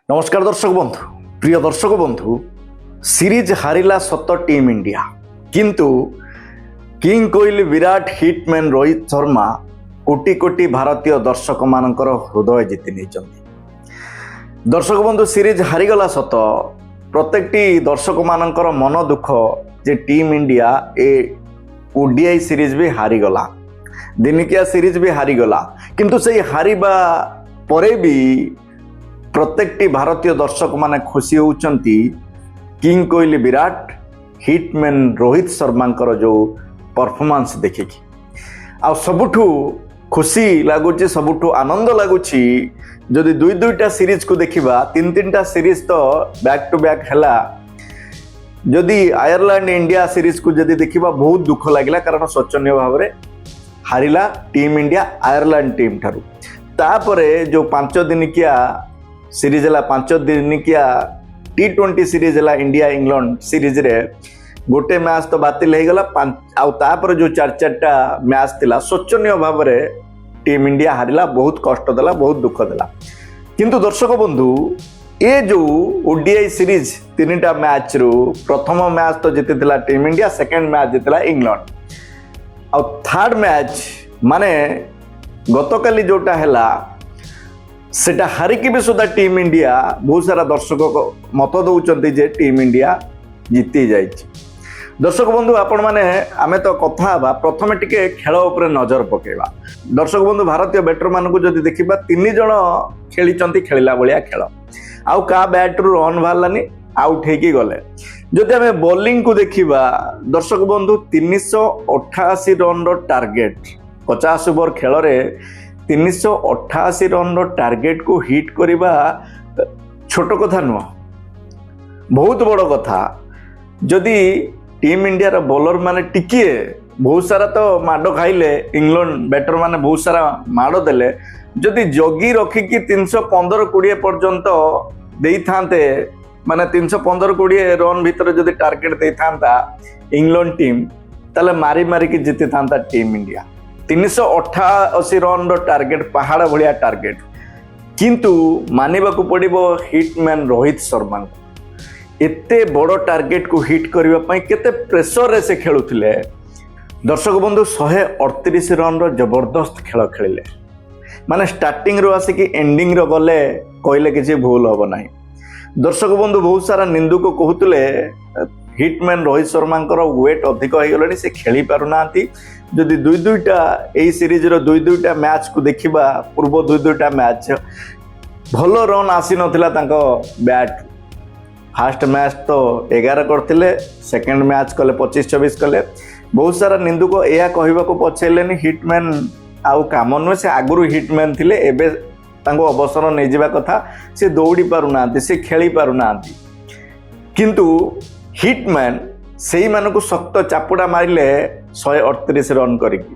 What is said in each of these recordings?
নমস্কার দর্শক বন্ধু, প্রিয় দর্শক বন্ধু, সিরিজ হারিলা সত টিম ইন্ডিয়া, কিন্তু কিং কোহলি, বিরাট, হিটম্ୟାନ୍ ରୋହିତ ଶର୍ମା କୋଟି କୋଟି ଭାରତୀୟ ଦର୍ଶକମାନଙ୍କର ହୃଦୟ ଜିତି ନେଇଛନ୍ତି। ଦର୍ଶକ ବନ୍ଧୁ, ସିରିଜ ହାରିଗଲା ସତ, ପ୍ରତ୍ୟେକଟି ଦର୍ଶକମାନଙ୍କର ମନ ଦୁଃଖ ଯେ ଟିମ୍ ଇଣ୍ଡିଆ ଏ ଓଡିଆଇ ସିରିଜ ବି ହାରିଗଲା, ଦିନିକିଆ ସିରିଜ ବି ହାରିଗଲା। କିନ୍ତୁ ସେଇ ହାରିବା ପରେ ବି ପ୍ରତ୍ୟେକଟି ଭାରତୀୟ ଦର୍ଶକମାନେ ଖୁସି ହେଉଛନ୍ତି କିଂ କୋହଲି, ବିରାଟ, ହିଟମ୍ୟାନ୍ ରୋହିତ ଶର୍ମାଙ୍କର ଯେଉଁ ପରଫର୍ମାନ୍ସ ଦେଖିକି। ଆଉ ସବୁଠୁ ଖୁସି ଲାଗୁଛି, ସବୁଠୁ ଆନନ୍ଦ ଲାଗୁଛି ଯଦି ଦୁଇଟା ସିରିଜକୁ ଦେଖିବା, ତିନିଟା ସିରିଜ ତ ବ୍ୟାକ୍ ଟୁ ବ୍ୟାକ୍ ହେଲା। ଯଦି ଆୟାରଲାଣ୍ଡ ଇଣ୍ଡିଆ ସିରିଜକୁ ଯଦି ଦେଖିବା, ବହୁତ ଦୁଃଖ ଲାଗିଲା, କାରଣ ଶୋଚନୀୟ ଭାବରେ ହାରିଲା ଟିମ୍ ଇଣ୍ଡିଆ ଆୟାରଲାଣ୍ଡ ଟିମ୍ ଠାରୁ। ତାପରେ ଯେଉଁ 5 ଦିନିକିଆ ସିରିଜ ହେଲା, 5 ଦିନିକିଆ T20 ସିରିଜ ହେଲା ଇଣ୍ଡିଆ ଇଂଲଣ୍ଡ ସିରିଜରେ ଗୋଟେ ମ୍ୟାଚ୍ ତ ବାତିଲ ହେଇଗଲା, ଆଉ ତାପରେ ଯେଉଁ 4ଟା ମ୍ୟାଚ୍ ଥିଲା ଶୋଚନୀୟ ଭାବରେ ଟିମ୍ ଇଣ୍ଡିଆ ହାରିଲା, ବହୁତ କଷ୍ଟ ଦେଲା, ବହୁତ ଦୁଃଖ ଦେଲା। କିନ୍ତୁ ଦର୍ଶକ ବନ୍ଧୁ, ଏ ଯେଉଁ ଓଡିଆଇ ସିରିଜ 3ଟା ମ୍ୟାଚ୍ରୁ ପ୍ରଥମ ମ୍ୟାଚ୍ ତ ଜିତିଥିଲା ଟିମ୍ ଇଣ୍ଡିଆ, ସେକେଣ୍ଡ ମ୍ୟାଚ୍ ଜିତିଲା ଇଂଲଣ୍ଡ, ଆଉ ଥାର୍ଡ ମ୍ୟାଚ୍ ମାନେ ଗତକାଲି ଯେଉଁଟା ହେଲା ସେଟା ହାରିକି ବି ସୁଦ୍ଧା ଟିମ୍ ଇଣ୍ଡିଆ, ବହୁତ ସାରା ଦର୍ଶକ ମତ ଦେଉଛନ୍ତି ଯେ ଟିମ୍ ଇଣ୍ଡିଆ ଜିତି ଯାଇଛି। ଦର୍ଶକ ବନ୍ଧୁ, ଆପଣମାନେ ଆମେ ତ କଥା ହେବା, ପ୍ରଥମେ ଟିକେ ଖେଳ ଉପରେ ନଜର ପକାଇବା। ଦର୍ଶକ ବନ୍ଧୁ, ଭାରତୀୟ ବ୍ୟାଟରମାନଙ୍କୁ ଯଦି ଦେଖିବା, 3 ଜଣ ଖେଳିଛନ୍ତି ଖେଳିଲା ଭଳିଆ ଖେଳ, ଆଉ କାହା ବ୍ୟାଟ୍ରୁ ରନ୍ ବାହାରିଲାନି, ଆଉଟ୍ ହେଇକି ଗଲେ। ଯଦି ଆମେ ବୋଲିଂକୁ ଦେଖିବା ଦର୍ଶକ ବନ୍ଧୁ, 388 ରନ୍ର ଟାର୍ଗେଟ୍, 50 ଓଭର ଖେଳରେ 388 ରନ୍ର ଟାର୍ଗେଟକୁ ହିଟ୍ କରିବା ଛୋଟ କଥା ନୁହଁ, ବହୁତ ବଡ଼ କଥା। ଯଦି ଟିମ୍ ଇଣ୍ଡିଆର ବୋଲର ମାନେ ଟିକିଏ, ବହୁତ ସାରା ତ ମାଡ଼ ଖାଇଲେ, ଇଂଲଣ୍ଡ ବ୍ୟାଟର ମାନେ ବହୁତ ସାରା ମାଡ଼ ଦେଲେ, ଯଦି ଜଗି ରଖିକି 315-20 ପର୍ଯ୍ୟନ୍ତ ଦେଇଥାନ୍ତେ, ମାନେ 315-20 ରନ୍ ଭିତରେ ଯଦି ଟାର୍ଗେଟ ଦେଇଥାନ୍ତା ଇଂଲଣ୍ଡ ଟିମ୍, ତାହେଲେ ମାରିକି ଜିତିଥାନ୍ତା ଟିମ୍ ଇଣ୍ଡିଆ। 388 ରନ୍ର ଟାର୍ଗେଟ, ପାହାଡ଼ ଭଳିଆ ଟାର୍ଗେଟ। କିନ୍ତୁ ମାନିବାକୁ ପଡ଼ିବ ହିଟମ୍ୟାନ୍ ରୋହିତ ଶର୍ମାଙ୍କୁ, ଏତେ ବଡ଼ ଟାର୍ଗେଟକୁ ହିଟ୍ କରିବା ପାଇଁ କେତେ ପ୍ରେସରରେ ସେ ଖେଳୁଥିଲେ। ଦର୍ଶକ ବନ୍ଧୁ, 138 ରନ୍ର ଜବରଦସ୍ତ ଖେଳ ଖେଳିଲେ, ମାନେ ଷ୍ଟାର୍ଟିଂରୁ ଆସିକି ଏଣ୍ଡିଂର ଗଲେ କହିଲେ କିଛି ଭୁଲ ହେବ ନାହିଁ। ଦର୍ଶକ ବନ୍ଧୁ, ବହୁତ ସାରା ନିନ୍ଦୁକ କହୁଥିଲେ ହିଟମ୍ୟାନ୍ ରୋହିତ ଶର୍ମାଙ୍କର ୱେଟ୍ ଅଧିକ ହେଇଗଲାଣି, ସେ ଖେଳି ପାରୁନାହାନ୍ତି। ଯଦି ଦୁଇଟା ଏଇ ସିରିଜର ଦୁଇଟା ମ୍ୟାଚ୍କୁ ଦେଖିବା, ପୂର୍ବ ଦୁଇଟା ମ୍ୟାଚ୍ ଭଲ ରନ୍ ଆସିନଥିଲା ତାଙ୍କ ବ୍ୟାଟ୍। ଫାଷ୍ଟ ମ୍ୟାଚ୍ ତ 11 କରିଥିଲେ, ସେକେଣ୍ଡ ମ୍ୟାଚ୍ କଲେ 25-24 କଲେ। ବହୁତ ସାରା ନିନ୍ଦୁକ ଏହା କହିବାକୁ ପଛେଇଲେନି ହିଟମ୍ୟାନ୍ ଆଉ କାମ ନୁହେଁ, ସେ ଆଗରୁ ହିଟମ୍ୟାନ୍ ଥିଲେ, ଏବେ ତାଙ୍କୁ ଅବସର ନେଇଯିବା କଥା, ସେ ଦୌଡ଼ି ପାରୁନାହାନ୍ତି, ସେ ଖେଳି ପାରୁନାହାନ୍ତି। କିନ୍ତୁ ହିଟମ୍ୟାନ୍ ସେଇମାନଙ୍କୁ ଶକ୍ତ ଚାପୁଡ଼ା ମାରିଲେ 138 ରନ୍ କରିକି,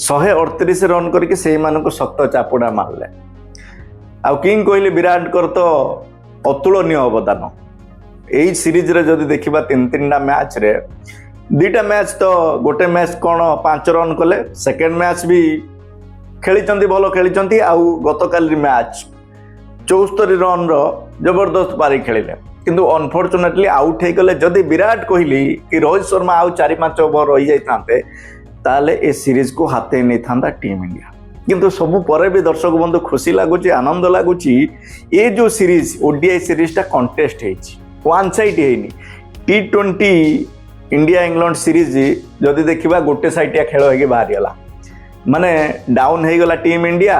138 ରନ୍ କରିକି ସେଇମାନଙ୍କୁ ଶକ୍ତ ଚାପୁଡ଼ା ମାରିଲେ। ଆଉ କିଂ କୋହଲି, ବିରାଟଙ୍କର ତ ଅତୁଳନୀୟ ଅବଦାନ ଏଇ ସିରିଜରେ। ଯଦି ଦେଖିବା 3ଟା ମ୍ୟାଚ୍ରେ, 2ଟା ମ୍ୟାଚ୍ ତ, ଗୋଟେ ମ୍ୟାଚ୍ କ'ଣ 5 ରନ୍ କଲେ, ସେକେଣ୍ଡ ମ୍ୟାଚ୍ ବି ଖେଳିଛନ୍ତି, ଭଲ ଖେଳିଛନ୍ତି, ଆଉ ଗତକାଲି ମ୍ୟାଚ୍ 74 ରନ୍ର ଜବରଦସ୍ତ ପାରି ଖେଳିଲେ, କିନ୍ତୁ ଅନଫର୍ଚୁନେଟଲି ଆଉଟ୍ ହେଇଗଲେ। ଯଦି ବିରାଟ କୋହଲି କି ରୋହିତ ଶର୍ମା ଆଉ 4-5 ଓଭର ରହିଯାଇଥାନ୍ତେ, ତାହେଲେ ଏ ସିରିଜକୁ ହାତେଇ ନେଇଥାନ୍ତା ଟିମ୍ ଇଣ୍ଡିଆ। କିନ୍ତୁ ସବୁ ପରେ ବି ଦର୍ଶକ ବନ୍ଧୁ ଖୁସି ଲାଗୁଛି, ଆନନ୍ଦ ଲାଗୁଛି, ଏ ଯେଉଁ ସିରିଜ ଓଡିଆଇ ସିରିଜଟା କଣ୍ଟେଷ୍ଟ ହେଇଛି, ୱାନ୍ ସାଇଡ୍ ହେଇନି। T20 ଇଣ୍ଡିଆ ଇଂଲଣ୍ଡ ସିରିଜ ଯଦି ଦେଖିବା, ଗୋଟେ ସାଇଟିଆ ଖେଳ ହେଇକି ବାହାରିଗଲା, ମାନେ ଡାଉନ୍ ହେଇଗଲା ଟିମ୍ ଇଣ୍ଡିଆ,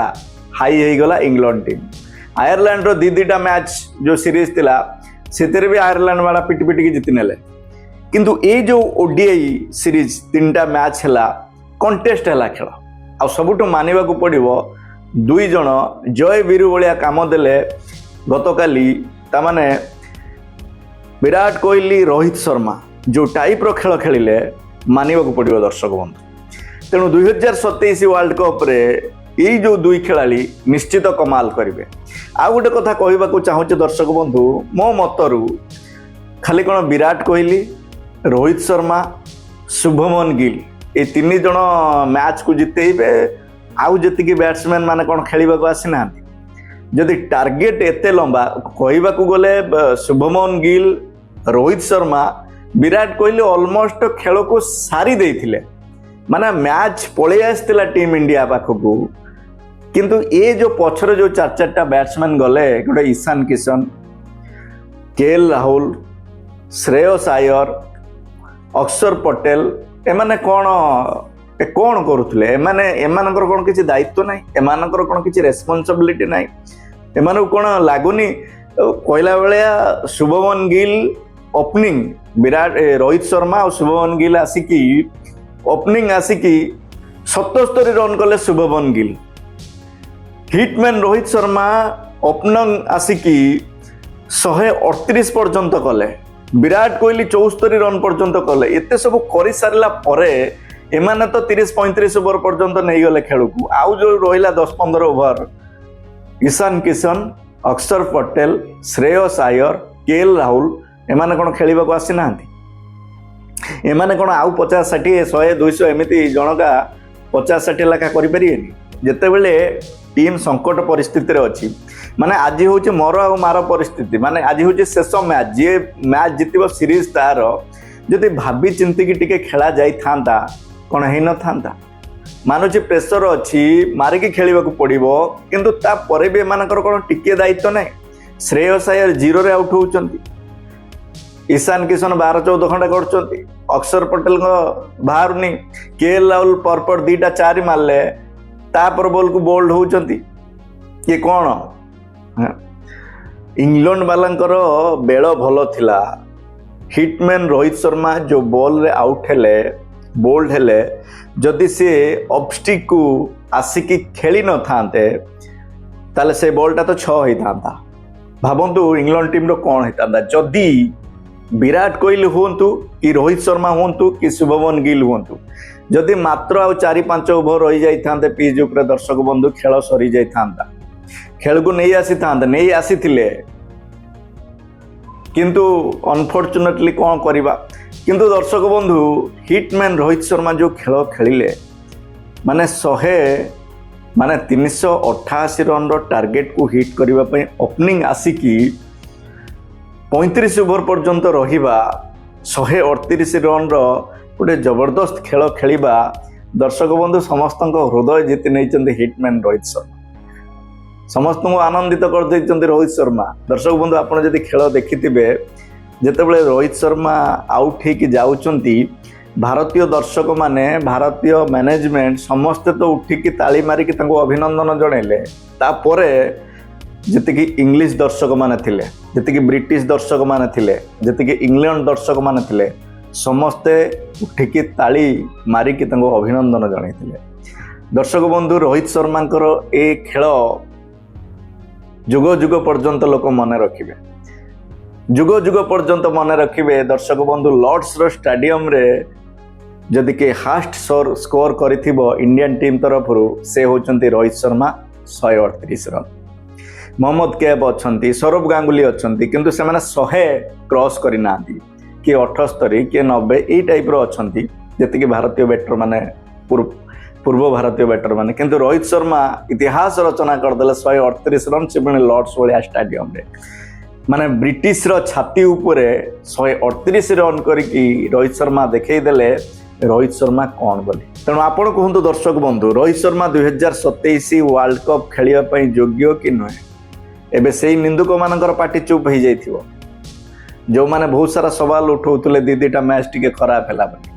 ହାଇ ହେଇଗଲା ଇଂଲଣ୍ଡ ଟିମ୍। ଆୟାରଲାଣ୍ଡର 2ଟା ମ୍ୟାଚ୍ ଯେଉଁ ସିରିଜ ଥିଲା, ସେଥିରେ ବି ଆୟାରଲାଣ୍ଡ ବାଲା ପିଟିକି ଜିତି ନେଲେ। କିନ୍ତୁ ଏଇ ଯେଉଁ ଓଡିଆଇ ସିରିଜ 3ଟା ମ୍ୟାଚ୍ ହେଲା, କଣ୍ଟେଷ୍ଟ ହେଲା ଖେଳ। ଆଉ ସବୁଠୁ ମାନିବାକୁ ପଡ଼ିବ, 2 ଜଣ ଜୟ ବୀରୁ ଭଳିଆ କାମ ଦେଲେ ଗତକାଲି। ତାମାନେ ବିରାଟ କୋହଲି, ରୋହିତ ଶର୍ମା ଯେଉଁ ଟାଇପ୍ର ଖେଳ ଖେଳିଲେ, ମାନିବାକୁ ପଡ଼ିବ ଦର୍ଶକ ବନ୍ଧୁ। ତେଣୁ 2027 ୱାର୍ଲଡ କପ୍ରେ ଏଇ ଯେଉଁ 2 ଖେଳାଳି ନିଶ୍ଚିତ କମାଲ କରିବେ। ଆଉ ଗୋଟେ କଥା କହିବାକୁ ଚାହୁଁଛି ଦର୍ଶକ ବନ୍ଧୁ, ମୋ ମତରୁ ଖାଲି କ'ଣ ବିରାଟ କୋହଲି, ରୋହିତ ଶର୍ମା, ଶୁଭମନ ଗିଲ୍ ଏ 3 ଜଣ ମ୍ୟାଚ୍କୁ ଜିତେଇବେ, ଆଉ ଯେତିକି ବ୍ୟାଟ୍ସମ୍ୟାନ୍ ମାନେ କ'ଣ ଖେଳିବାକୁ ଆସିନାହାନ୍ତି? ଯଦି ଟାର୍ଗେଟ ଏତେ ଲମ୍ବା କହିବାକୁ ଗଲେ ଶୁଭମନ ଗିଲ୍ ରୋହିତ ଶର୍ମା ବିରାଟ କୋହଲି ଅଲମୋଷ୍ଟ ଖେଳକୁ ସାରି ଦେଇଥିଲେ ମାନେ ମ୍ୟାଚ୍ ପଳେଇ ଆସିଥିଲା ଟିମ୍ ଇଣ୍ଡିଆ ପାଖକୁ କିନ୍ତୁ ଏ ଯୋଉ ପଛରେ ଯୋଉ ଚାରିଟା ବ୍ୟାଟ୍ସମ୍ୟାନ୍ ଗଲେ ଗୋଟେ ଈଶାନ କିଶନ କେଏଲ ରାହୁଲ ଶ୍ରେୟସ ଆୟର ଅକ୍ଷର ପଟେଲ ଏମାନେ କ'ଣ କରୁଥିଲେ ଏମାନଙ୍କର କ'ଣ କିଛି ଦାୟିତ୍ୱ ନାହିଁ ଏମାନଙ୍କର କ'ଣ କିଛି ରେସ୍ପନ୍ସିବିଲିଟି ନାହିଁ ଏମାନଙ୍କୁ କ'ଣ ଲାଗୁନି କହିଲା ଭଳିଆ ଶୁଭମନ ଗିଲ୍ ଓପନିଂ ରୋହିତ ଶର୍ମା ଆଉ ଶୁଭମନ ଗିଲ୍ ଆସିକି ଓପନିଂ ଆସିକି 77 ରନ୍ କଲେ ଶୁଭମନ ଗିଲ୍ ହିଟମ୍ୟାନ୍ ରୋହିତ ଶର୍ମା ଓପନିଂ ଆସିକି 138 ପର୍ଯ୍ୟନ୍ତ କଲେ ବିରାଟ କୋହଲି 74 ରନ୍ ପର୍ଯ୍ୟନ୍ତ କଲେ ଏତେ ସବୁ କରିସାରିଲା ପରେ ଏମାନେ ତ 30-35 ଓଭର ପର୍ଯ୍ୟନ୍ତ ନେଇଗଲେ ଖେଳକୁ ଆଉ ଯୋଉ ରହିଲା 10-15 ଓଭର ଈଶାନ କିଶନ ଅକ୍ଷର ପଟେଲ ଶ୍ରେୟସ ଆୟର କେଏଲ ରାହୁଲ ଏମାନେ କ'ଣ ଖେଳିବାକୁ ଆସିନାହାନ୍ତି ଏମାନେ କ'ଣ ଆଉ 50-60 100-200 ଏମିତି ଜଣକା 50-60 ଲେଖା କରିପାରିବେନି ଯେତେବେଳେ ଟିମ୍ ସଙ୍କଟ ପରିସ୍ଥିତିରେ ଅଛି ମାନେ ଆଜି ହେଉଛି ମୋର ଆଉ ମାର ପରିସ୍ଥିତି ମାନେ ଆଜି ହେଉଛି ଶେଷ ମ୍ୟାଚ୍ ଯିଏ ମ୍ୟାଚ୍ ଜିତିବ ସିରିଜ ତାର ଯଦି ଭାବି ଚିନ୍ତିକି ଟିକେ ଖେଳା ଯାଇଥାନ୍ତା କ'ଣ ହେଇନଥାନ୍ତା ମାନୁଛି ପ୍ରେସର ଅଛି ମାରିକି ଖେଳିବାକୁ ପଡ଼ିବ କିନ୍ତୁ ତାପରେ ବି ଏମାନଙ୍କର କ'ଣ ଟିକିଏ ଦାୟିତ୍ୱ ନାହିଁ ଶ୍ରେୟସ ଆୟର 0ରେ ଆଉଟ୍ ହେଉଛନ୍ତି ଈଶାନ କିଶନ 12-14 ଖଣ୍ଡେ କରୁଛନ୍ତି ଅକ୍ଷର ପଟେଲଙ୍କ ବାହାରୁନି କେଏଲ ରାହୁଲ ପରପର 2-4 ମାରିଲେ ତାପର ବଲ୍କୁ ବୋଲ୍ଡ ହେଉଛନ୍ତି କିଏ କ'ଣ ଇଂଲଣ୍ଡ ବାଲାଙ୍କର ବେଳ ଭଲ ଥିଲା ହିଟମ୍ୟାନ୍ ରୋହିତ ଶର୍ମା ଯୋଉ ବଲ୍ରେ ଆଉଟ୍ ହେଲେ ବୋଲ୍ଡ ହେଲେ ଯଦି ସେ ଅଫଷ୍ଟିକକୁ ଆସିକି ଖେଳି ନଥାନ୍ତେ ତାହେଲେ ସେ ବଲ୍ଟା ତ 6 ହେଇଥାନ୍ତା ଭାବନ୍ତୁ ଇଂଲଣ୍ଡ ଟିମ୍ର କ'ଣ ହେଇଥାନ୍ତା ଯଦି ବିରାଟ କୋହଲି ହୁଅନ୍ତୁ କି ରୋହିତ ଶର୍ମା ହୁଅନ୍ତୁ କି ଶୁଭମନ ଗିଲ୍ ହୁଅନ୍ତୁ ଯଦି ମାତ୍ର ଆଉ 4-5 ଓଭର ରହିଯାଇଥାନ୍ତେ ପିଚ୍ ଉପରେ ଦର୍ଶକ ବନ୍ଧୁ ଖେଳ ସରିଯାଇଥାନ୍ତା ଖେଳକୁ ନେଇ ଆସିଥିଲେ କିନ୍ତୁ ଅନଫର୍ଚୁନେଟଲି କ'ଣ କରିବା କିନ୍ତୁ ଦର୍ଶକ ବନ୍ଧୁ ହିଟମ୍ୟାନ୍ ରୋହିତ ଶର୍ମା ଯୋଉ ଖେଳ ଖେଳିଲେ ମାନେ 388 ରନ୍ର ଟାର୍ଗେଟକୁ ହିଟ୍ କରିବା ପାଇଁ ଓପନିଂ ଆସିକି 35 ଓଭର ପର୍ଯ୍ୟନ୍ତ ରହିବା 138 ରନ୍ର ଗୋଟେ ଜବରଦସ୍ତ ଖେଳ ଖେଳିବା ଦର୍ଶକ ବନ୍ଧୁ ସମସ୍ତଙ୍କ ହୃଦୟ ଜିତି ନେଇଛନ୍ତି ହିଟମ୍ୟାନ୍ ରୋହିତ ଶର୍ମା ସମସ୍ତଙ୍କୁ ଆନନ୍ଦିତ କରିଦେଇଛନ୍ତି ରୋହିତ ଶର୍ମା ଦର୍ଶକ ବନ୍ଧୁ ଆପଣ ଯଦି ଖେଳ ଦେଖିଥିବେ ଯେତେବେଳେ ରୋହିତ ଶର୍ମା ଆଉଟ୍ ହେଇକି ଯାଉଛନ୍ତି ଭାରତୀୟ ଦର୍ଶକମାନେ ଭାରତୀୟ ମ୍ୟାନେଜମେଣ୍ଟ ସମସ୍ତେ ତ ଉଠିକି ତାଳି ମାରିକି ତାଙ୍କୁ ଅଭିନନ୍ଦନ ଜଣାଇଲେ ତାପରେ ଯେତିକି ଇଂଲିଶ ଦର୍ଶକମାନେ ଥିଲେ ଯେତିକି ବ୍ରିଟିଶ ଦର୍ଶକମାନେ ଥିଲେ ଯେତିକି ଇଂଲଣ୍ଡ ଦର୍ଶକମାନେ ଥିଲେ ସମସ୍ତେ ଉଠିକି ତାଳି ମାରିକି ତାଙ୍କୁ ଅଭିନନ୍ଦନ ଜଣାଇଥିଲେ ଦର୍ଶକ ବନ୍ଧୁ ରୋହିତ ଶର୍ମାଙ୍କର ଏ ଖେଳ ଯୁଗ ଯୁଗ ପର୍ଯ୍ୟନ୍ତ ଲୋକ ମନେ ରଖିବେ ଯୁଗ ଯୁଗ ପର୍ଯ୍ୟନ୍ତ ମନେ ରଖିବେ ଦର୍ଶକ ବନ୍ଧୁ ଲର୍ଡସର ଷ୍ଟାଡିୟମରେ ଯଦି କିଏ ହାଏଷ୍ଟ ସ୍କୋର କରିଥିବ ଇଣ୍ଡିଆନ୍ ଟିମ୍ ତରଫରୁ ସେ ହେଉଛନ୍ତି ରୋହିତ ଶର୍ମା 138 ରନ୍ ମହମ୍ମଦ କେବ୍ ଅଛନ୍ତି ସୌରଭ ଗାଙ୍ଗୁଲି ଅଛନ୍ତି କିନ୍ତୁ ସେମାନେ 100 କ୍ରସ୍ କରିନାହାନ୍ତି କିଏ 78 କିଏ 90 ଏଇ ଟାଇପ୍ର ଅଛନ୍ତି ଯେତିକି ଭାରତୀୟ ବ୍ୟାଟର ମାନେ ପୂର୍ବ ଭାରତୀୟ ବ୍ୟାଟର ମାନେ କିନ୍ତୁ ରୋହିତ ଶର୍ମା ଇତିହାସ ରଚନା କରିଦେଲେ 138 ରନ୍ ସେ ପୁଣି ଲର୍ଡସ ଭଳିଆ ଷ୍ଟାଡିୟମରେ ମାନେ ବ୍ରିଟିଶର ଛାତି ଉପରେ 138 ରନ୍ କରିକି ରୋହିତ ଶର୍ମା ଦେଖେଇଦେଲେ ରୋହିତ ଶର୍ମା କ'ଣ ବୋଲି ତେଣୁ ଆପଣ କୁହନ୍ତୁ ଦର୍ଶକ ବନ୍ଧୁ ରୋହିତ ଶର୍ମା 2027 ୱାର୍ଲଡ କପ୍ ଖେଳିବା ପାଇଁ ଯୋଗ୍ୟ କି ନୁହେଁ ଏବେ ସେଇ ନିନ୍ଦୁକମାନଙ୍କର ପାଟି ଚୁପ୍ ହେଇଯାଇଥିବ ଯେଉଁମାନେ ବହୁତ ସାରା ସୱାଲ ଉଠାଉଥିଲେ ଦୁଇଟା ମ୍ୟାଚ୍ ଟିକେ ଖରାପ ହେଲା ବୋଲି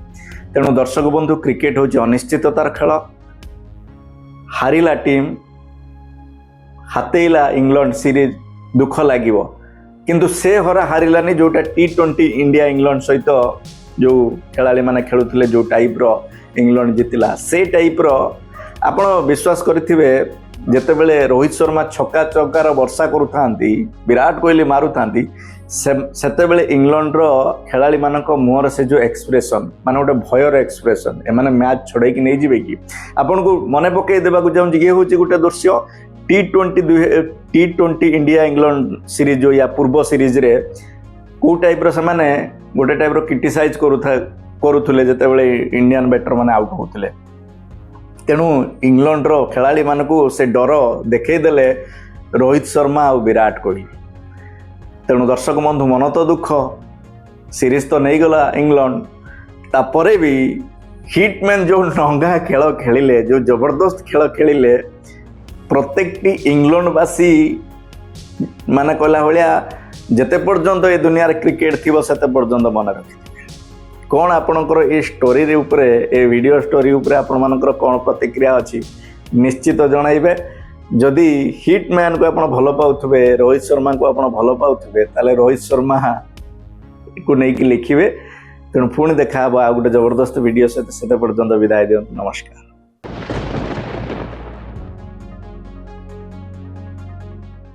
ତେଣୁ ଦର୍ଶକ ବନ୍ଧୁ କ୍ରିକେଟ ହେଉଛି ଅନିଶ୍ଚିତତାର ଖେଳ ହାରିଲା ଟିମ୍ ହାତେଇଲା ଇଂଲଣ୍ଡ ସିରିଜ ଦୁଃଖ ଲାଗିବ କିନ୍ତୁ ସେ ହାରିଲାନି ଯୋଉଟା T20 ଇଣ୍ଡିଆ ଇଂଲଣ୍ଡ ସହିତ ଯୋଉ ଖେଳାଳିମାନେ ଖେଳୁଥିଲେ ଯୋଉ ଟାଇପ୍ର ଇଂଲଣ୍ଡ ଜିତିଲା ସେ ଟାଇପ୍ର ଆପଣ ବିଶ୍ୱାସ କରିଥିବେ ଯେତେବେଳେ ରୋହିତ ଶର୍ମା ଛକା ଚୌକାର ବର୍ଷା କରୁଥାନ୍ତି ବିରାଟ କୋହଲି ମାରୁଥାନ୍ତି ସେତେବେଳେ ଇଂଲଣ୍ଡର ଖେଳାଳିମାନଙ୍କ ମୁହଁର ସେ ଯୋଉ ଏକ୍ସପ୍ରେସନ୍ ମାନେ ଗୋଟେ ଭୟର ଏକ୍ସପ୍ରେସନ୍ ଏମାନେ ମ୍ୟାଚ୍ ଛଡ଼େଇକି ନେଇଯିବେ କି ଆପଣଙ୍କୁ ମନେ ପକାଇ ଦେବାକୁ ଚାହୁଁଛି ଇଏ ହେଉଛି ଗୋଟେ ଦୃଶ୍ୟ T20 ଇଣ୍ଡିଆ ଇଂଲଣ୍ଡ ସିରିଜ ଯୋଉ ୟା ପୂର୍ବ ସିରିଜରେ କେଉଁ ଟାଇପ୍ର ସେମାନେ ଗୋଟେ ଟାଇପ୍ର କ୍ରିଟିସାଇଜ୍ କରୁଥିଲେ ଯେତେବେଳେ ଇଣ୍ଡିଆନ୍ ବ୍ୟାଟର ମାନେ ଆଉଟ୍ ହେଉଥିଲେ ତେଣୁ ଇଂଲଣ୍ଡର ଖେଳାଳିମାନଙ୍କୁ ସେ ଡର ଦେଖେଇଦେଲେ ରୋହିତ ଶର୍ମା ଆଉ ବିରାଟ କୋହଲି। ତେଣୁ ଦର୍ଶକ ବନ୍ଧୁ ମନ ତ ଦୁଃଖ, ସିରିଜ ତ ନେଇଗଲା ଇଂଲଣ୍ଡ, ତାପରେ ବି ହିଟମ୍ୟାନ୍ ଯେଉଁ ନଙ୍ଗା ଖେଳ ଖେଳିଲେ, ଯେଉଁ ଜବରଦସ୍ତ ଖେଳ ଖେଳିଲେ, ପ୍ରତ୍ୟେକଟି ଇଂଲଣ୍ଡବାସୀ ମାନେ କହିଲା ଭଳିଆ ଯେତେ ପର୍ଯ୍ୟନ୍ତ ଏ ଦୁନିଆରେ କ୍ରିକେଟ ଥିବ ସେତେ ପର୍ଯ୍ୟନ୍ତ ମନେ ରଖିଥିବେ। କ'ଣ ଆପଣଙ୍କର ଏ ଷ୍ଟୋରି ଉପରେ, ଏ ଭିଡ଼ିଓ ଷ୍ଟୋରି ଉପରେ ଆପଣମାନଙ୍କର କ'ଣ ପ୍ରତିକ୍ରିୟା ଅଛି ନିଶ୍ଚିତ ଜଣାଇବେ। ଯଦି ହିଟମ୍ୟାନ୍କୁ ଆପଣ ଭଲ ପାଉଥିବେ, ରୋହିତ ଶର୍ମାଙ୍କୁ ଆପଣ ଭଲ ପାଉଥିବେ, ତାହେଲେ ରୋହିତ ଶର୍ମାକୁ ନେଇକି ଲେଖିବେ। ତେଣୁ ପୁଣି ଦେଖା ହେବ ଆଉ ଗୋଟେ ଜବରଦସ୍ତ ଭିଡ଼ିଓ ସହିତ। ସେତେ ପର୍ଯ୍ୟନ୍ତ ବିଦାୟ ଦିଅନ୍ତୁ। ନମସ୍କାର।